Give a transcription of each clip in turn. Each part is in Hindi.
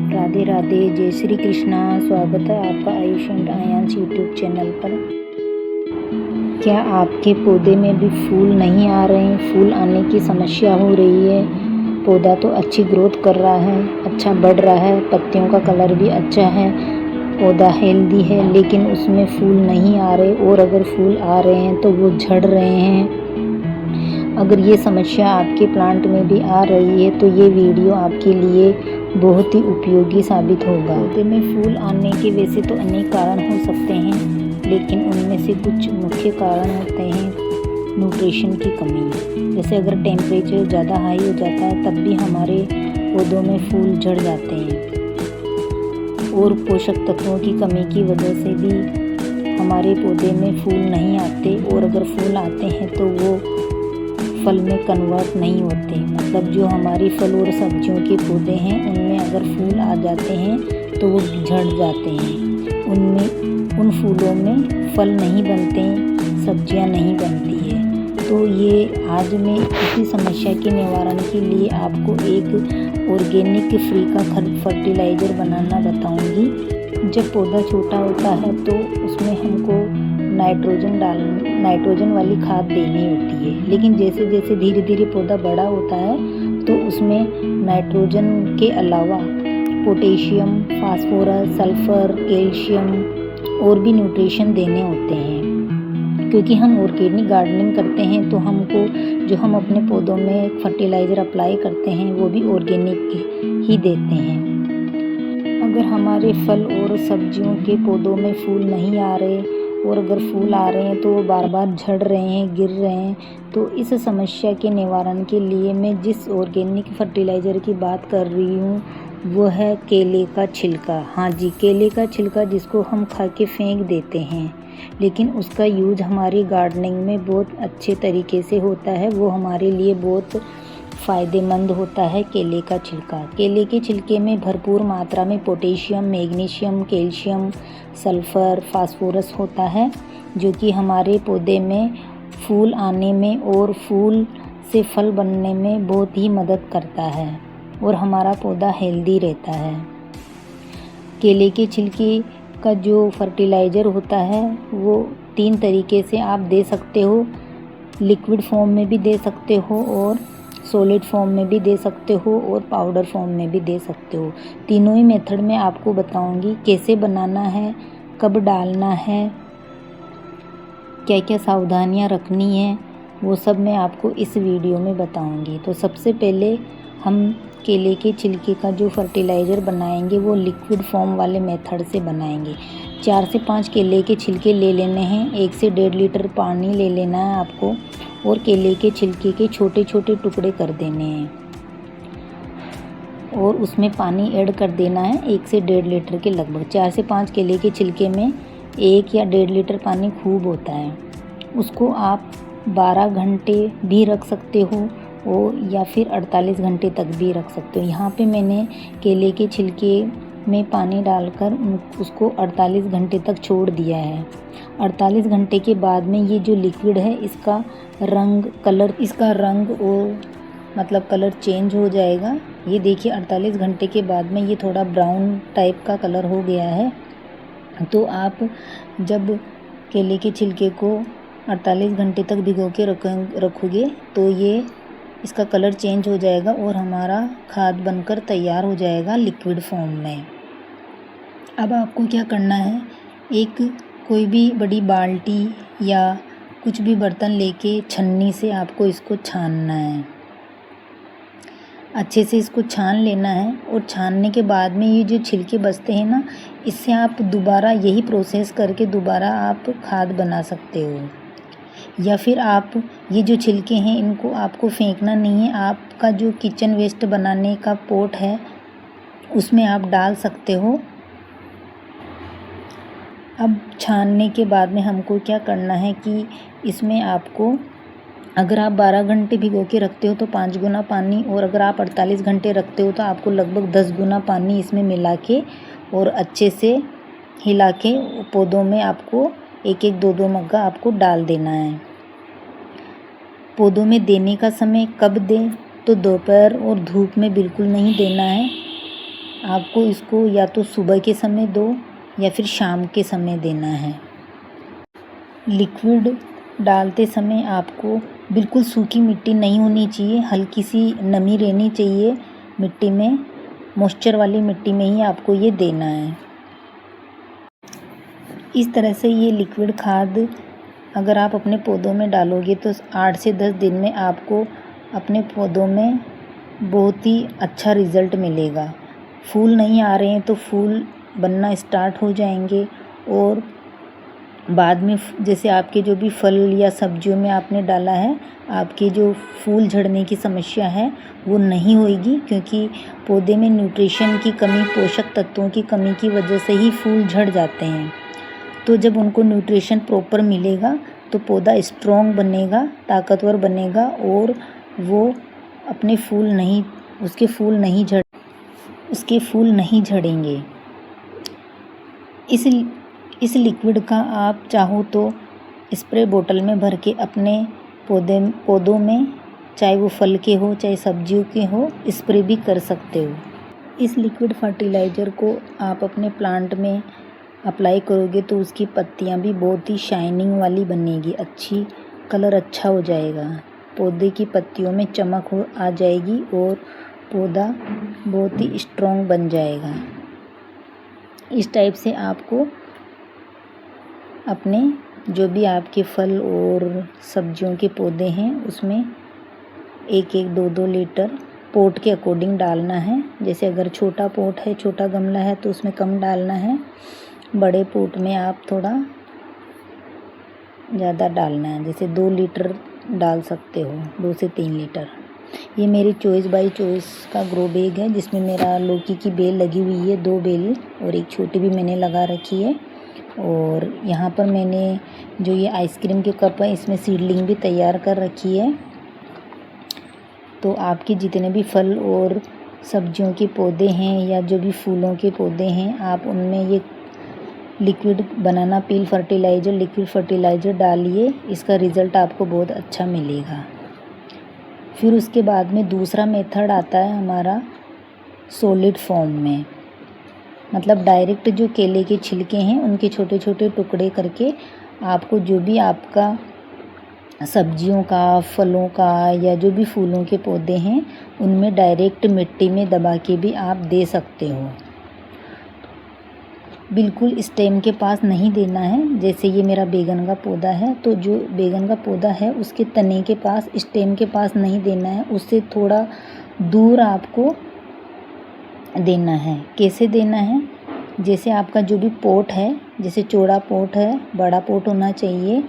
राधे राधे, जय श्री कृष्णा। स्वागत है आपका Ayush and Aayansh YouTube channel पर। क्या आपके पौधे में भी फूल नहीं आ रहे हैं? फूल आने की समस्या हो रही है। पौधा तो अच्छी ग्रोथ कर रहा है, अच्छा बढ़ रहा है, पत्तियों का कलर भी अच्छा है, पौधा हेल्दी है, लेकिन उसमें फूल नहीं आ रहे, और अगर फूल आ रहे हैं तो वो झड़ रहे हैं। अगर ये समस्या आपके प्लांट में भी आ रही है तो ये वीडियो आपके लिए बहुत ही उपयोगी साबित होगा। पौधे में फूल आने के वैसे तो अनेक कारण हो सकते हैं, लेकिन उनमें से कुछ मुख्य कारण होते हैं न्यूट्रिशन की कमी। जैसे अगर टेम्परेचर ज़्यादा हाई हो जाता है तब भी हमारे पौधों में फूल झड़ जाते हैं, और पोषक तत्वों की कमी की वजह से भी हमारे पौधे में फूल नहीं आते, और अगर फूल आते हैं तो वो फल में कन्वर्ट नहीं होते। मतलब जो हमारी फल और सब्जियों के पौधे हैं उनमें अगर फूल आ जाते हैं तो वो झड़ जाते हैं, उन फूलों में फल नहीं बनते, सब्जियां नहीं बनती है। तो ये आज मैं इसी समस्या के निवारण के लिए आपको एक ऑर्गेनिक फ्री का फर्टिलाइज़र बनाना बताऊंगी। जब पौधा छोटा होता है तो उसमें हमको नाइट्रोजन वाली खाद देनी होती है, लेकिन जैसे जैसे धीरे धीरे पौधा बड़ा होता है तो उसमें नाइट्रोजन के अलावा पोटेशियम, फास्फोरस, सल्फर, कैल्शियम और भी न्यूट्रिशन देने होते हैं। क्योंकि हम ऑर्गेनिक गार्डनिंग करते हैं तो हमको जो हम अपने पौधों में फर्टिलाइज़र अप्लाई करते हैं वो भी ऑर्गेनिक ही देते हैं। अगर हमारे फल और सब्जियों के पौधों में फूल नहीं आ रहे, और अगर फूल आ रहे हैं तो वो बार बार झड़ रहे हैं, गिर रहे हैं, तो इस समस्या के निवारण के लिए मैं जिस ऑर्गेनिक फर्टिलाइज़र की बात कर रही हूँ वो है केले का छिलका। हाँ जी, केले का छिलका, जिसको हम खा के फेंक देते हैं, लेकिन उसका यूज हमारी गार्डनिंग में बहुत अच्छे तरीके से होता है। वो हमारे लिए बहुत फ़ायदेमंद होता है केले का छिलका। केले के छिलके में भरपूर मात्रा में potassium, magnesium, calcium, sulphur, phosphorus होता है, जो कि हमारे पौधे में फूल आने में और फूल से फल बनने में बहुत ही मदद करता है, और हमारा पौधा हेल्दी रहता है। केले के छिलके का जो फर्टिलाइज़र होता है वो 3 तरीके से आप दे सकते हो। लिक्विड फॉर्म में भी दे सकते हो, और सॉलिड फॉर्म में भी दे सकते हो, और पाउडर फॉर्म में भी दे सकते हो। तीनों ही मेथड में आपको बताऊंगी कैसे बनाना है, कब डालना है, क्या क्या सावधानियां रखनी है, वो सब मैं आपको इस वीडियो में बताऊंगी। तो सबसे पहले हम केले के छिलके का जो फर्टिलाइज़र बनाएंगे वो लिक्विड फॉर्म वाले मेथड से बनाएंगे। 4 से 5 केले के छिलके ले लेने हैं, 1 से 1.5 लीटर पानी ले लेना है आपको, और केले के छिलके के छोटे छोटे टुकड़े कर देने हैं, और उसमें पानी ऐड कर देना है 1 से 1.5 लीटर के लगभग। 4 से 5 केले के छिलके में 1 या 1.5 लीटर पानी खूब होता है। उसको आप 12 घंटे भी रख सकते हो, या फिर 48 घंटे तक भी रख सकते हो। यहाँ पे मैंने केले के छिलके में पानी डालकर उसको 48 घंटे तक छोड़ दिया है। 48 घंटे के बाद में ये जो लिक्विड है इसका रंग और मतलब कलर चेंज हो जाएगा। ये देखिए 48 घंटे के बाद में ये थोड़ा ब्राउन टाइप का कलर हो गया है। तो आप जब केले के छिलके को 48 घंटे तक भिगो के रखोगे तो ये इसका कलर चेंज हो जाएगा, और हमारा खाद बनकर तैयार हो जाएगा लिक्विड फॉर्म में। अब आपको क्या करना है, कोई भी बड़ी बाल्टी या कुछ भी बर्तन लेके छन्नी से आपको इसको छानना है। अच्छे से इसको छान लेना है, और छानने के बाद में ये जो छिलके बचते हैं ना, इससे आप दोबारा यही प्रोसेस करके दोबारा आप खाद बना सकते हो। या फिर आप ये जो छिलके हैं इनको आपको फेंकना नहीं है, आपका जो किचन वेस्ट बनाने का पॉट है उसमें आप डाल सकते हो। अब छानने के बाद में हमको क्या करना है कि इसमें आपको, अगर आप 12 घंटे भिगो के रखते हो तो 5 गुना पानी, और अगर आप 48 घंटे रखते हो तो आपको लगभग 10 गुना पानी इसमें मिला के और अच्छे से हिला के पौधों में आपको 1-1, 2-2 मग्गा आपको डाल देना है। पौधों में देने का समय कब दें, तो दोपहर और धूप में बिल्कुल नहीं देना है। आपको इसको या तो सुबह के समय दो या फिर शाम के समय देना है। लिक्विड डालते समय आपको बिल्कुल सूखी मिट्टी नहीं होनी चाहिए, हल्की सी नमी रहनी चाहिए मिट्टी में, मॉइस्चर वाली मिट्टी में ही आपको ये देना है। इस तरह से ये लिक्विड खाद अगर आप अपने पौधों में डालोगे तो 8 से 10 दिन में आपको अपने पौधों में बहुत ही अच्छा रिज़ल्ट मिलेगा। फूल नहीं आ रहे हैं तो फूल बनना स्टार्ट हो जाएंगे, और बाद में जैसे आपके जो भी फल या सब्जियों में आपने डाला है, आपके जो फूल झड़ने की समस्या है वो नहीं होगी, क्योंकि पौधे में न्यूट्रिशन की कमी, पोषक तत्वों की कमी की वजह से ही फूल झड़ जाते हैं। तो जब उनको न्यूट्रिशन प्रॉपर मिलेगा तो पौधा स्ट्रॉन्ग बनेगा, ताकतवर बनेगा, और वो अपने उसके फूल नहीं झड़ेंगे। इस लिक्विड का आप चाहो तो स्प्रे बोतल में भर के अपने पौधों में, चाहे वो फल के हो चाहे सब्जियों के हो, स्प्रे भी कर सकते हो। इस लिक्विड फर्टिलाइज़र को आप अपने प्लांट में अप्लाई करोगे तो उसकी पत्तियां भी बहुत ही शाइनिंग वाली बनेगी, अच्छी कलर अच्छा हो जाएगा, पौधे की पत्तियों में चमक आ जाएगी और पौधा बहुत ही स्ट्रॉन्ग बन जाएगा। इस टाइप से आपको अपने जो भी आपके फल और सब्जियों के पौधे हैं उसमें 1-1, 2-2 लीटर पोट के अकॉर्डिंग डालना है। जैसे अगर छोटा पोट है, छोटा गमला है तो उसमें कम डालना है, बड़े पोट में आप थोड़ा ज़्यादा डालना है, जैसे 2 लीटर डाल सकते हो, 2 से 3 लीटर। ये मेरी चॉइस बाई चॉइस का ग्रो बैग है जिसमें मेरा लौकी की बेल लगी हुई है, 2 बेल, और एक छोटी भी मैंने लगा रखी है। और यहाँ पर मैंने जो ये आइसक्रीम के कप है इसमें सीडलिंग भी तैयार कर रखी है। तो आपके जितने भी फल और सब्जियों के पौधे हैं या जो भी फूलों के पौधे हैं, आप उनमें ये लिक्विड बनाना पील फर्टिलाइज़र, लिक्विड फर्टिलाइज़र डालिए, इसका रिज़ल्ट आपको बहुत अच्छा मिलेगा। फिर उसके बाद में दूसरा मेथड आता है हमारा सॉलिड फॉर्म में, मतलब डायरेक्ट जो केले के छिलके हैं उनके छोटे छोटे टुकड़े करके आपको जो भी आपका सब्जियों का, फलों का या जो भी फूलों के पौधे हैं उनमें डायरेक्ट मिट्टी में दबा के भी आप दे सकते हो। बिल्कुल स्टेम के पास नहीं देना है। जैसे ये मेरा बैगन का पौधा है तो जो बैगन का पौधा है उसके तने के पास, स्टेम के पास नहीं देना है, उससे थोड़ा दूर आपको देना है। कैसे देना है? जैसे आपका जो भी पॉट है, जैसे चौड़ा पॉट है, बड़ा पॉट होना चाहिए,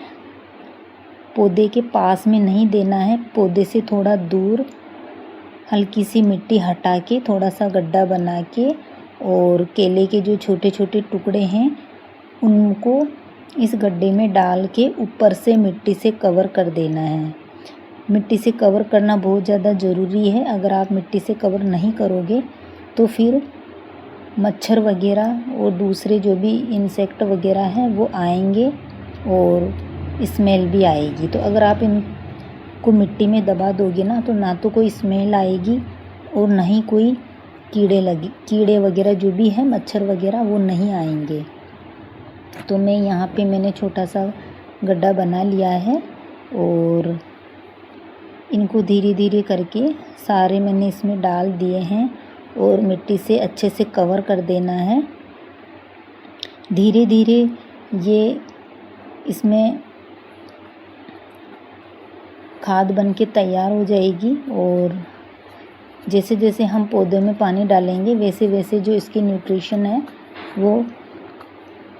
पौधे के पास में नहीं देना है, पौधे से थोड़ा दूर हल्की सी मिट्टी हटा के थोड़ा सा गड्ढा बना के, और केले के जो छोटे छोटे टुकड़े हैं उनको इस गड्ढे में डाल के ऊपर से मिट्टी से कवर कर देना है। मिट्टी से कवर करना बहुत ज़्यादा ज़रूरी है। अगर आप मिट्टी से कवर नहीं करोगे तो फिर मच्छर वगैरह और दूसरे जो भी इंसेक्ट वगैरह हैं वो आएंगे और स्मेल भी आएगी। तो अगर आप इनको मिट्टी में दबा दोगे ना तो कोई स्मेल आएगी और ना ही कोई कीड़े वगैरह जो भी है, मच्छर वगैरह, वो नहीं आएंगे। तो मैंने छोटा सा गड्ढा बना लिया है और इनको धीरे धीरे करके सारे मैंने इसमें डाल दिए हैं और मिट्टी से अच्छे से कवर कर देना है। धीरे धीरे ये इसमें खाद बन के तैयार हो जाएगी और जैसे जैसे हम पौधे में पानी डालेंगे वैसे वैसे जो इसकी न्यूट्रिशन है वो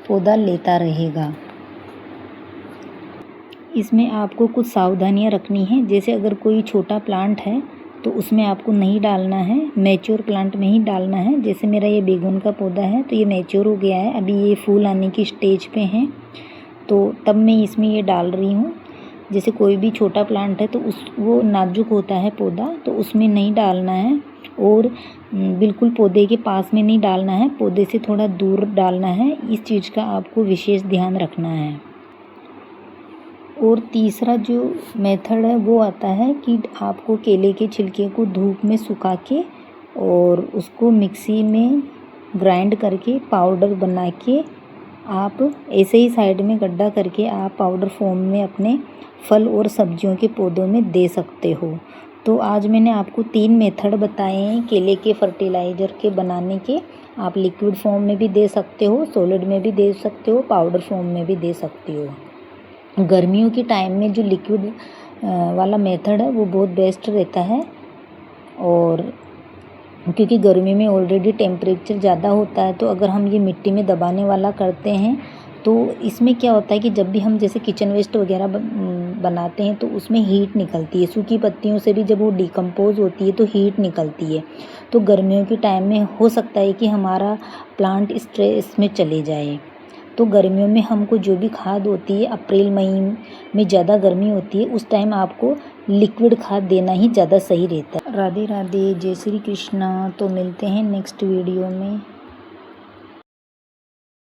पौधा लेता रहेगा। इसमें आपको कुछ सावधानियां रखनी है। जैसे अगर कोई छोटा प्लांट है तो उसमें आपको नहीं डालना है, मैच्योर प्लांट में ही डालना है। जैसे मेरा ये बैगन का पौधा है तो ये मैच्योर हो गया है, अभी ये फूल आने की स्टेज पे है, तो तब मैं इसमें ये डाल रही हूँ। जैसे कोई भी छोटा प्लांट है तो वो नाजुक होता है पौधा, तो उसमें नहीं डालना है और बिल्कुल पौधे के पास में नहीं डालना है, पौधे से थोड़ा दूर डालना है। इस चीज़ का आपको विशेष ध्यान रखना है। और तीसरा जो मेथड है वो आता है कि आपको केले के छिलके को धूप में सुखा के और उसको मिक्सी में ग्राइंड करके पाउडर बना के आप ऐसे ही साइड में गड्ढा करके आप पाउडर फॉर्म में अपने फल और सब्जियों के पौधों में दे सकते हो। तो आज मैंने आपको 3 मेथड बताए हैं केले के फर्टिलाइज़र के बनाने के। आप लिक्विड फॉर्म में भी दे सकते हो, सॉलिड में भी दे सकते हो, पाउडर फॉर्म में भी दे सकते हो। गर्मियों के टाइम में जो लिक्विड वाला मेथड है वो बहुत बेस्ट रहता है, और क्योंकि गर्मी में ऑलरेडी टेम्परेचर ज़्यादा होता है, तो अगर हम ये मिट्टी में दबाने वाला करते हैं तो इसमें क्या होता है कि जब भी हम जैसे किचन वेस्ट वगैरह बनाते हैं तो उसमें हीट निकलती है। सूखी पत्तियों से भी जब वो डिकम्पोज होती है तो हीट निकलती है। तो गर्मियों के टाइम में हो सकता है कि हमारा प्लांट स्ट्रेस में चले जाए। तो गर्मियों में हमको जो भी खाद होती है, अप्रैल मई में ज़्यादा गर्मी होती है, उस टाइम आपको लिक्विड खाद देना ही ज़्यादा सही रहता है। राधे राधे, जय श्री कृष्णा। तो मिलते हैं नेक्स्ट वीडियो में।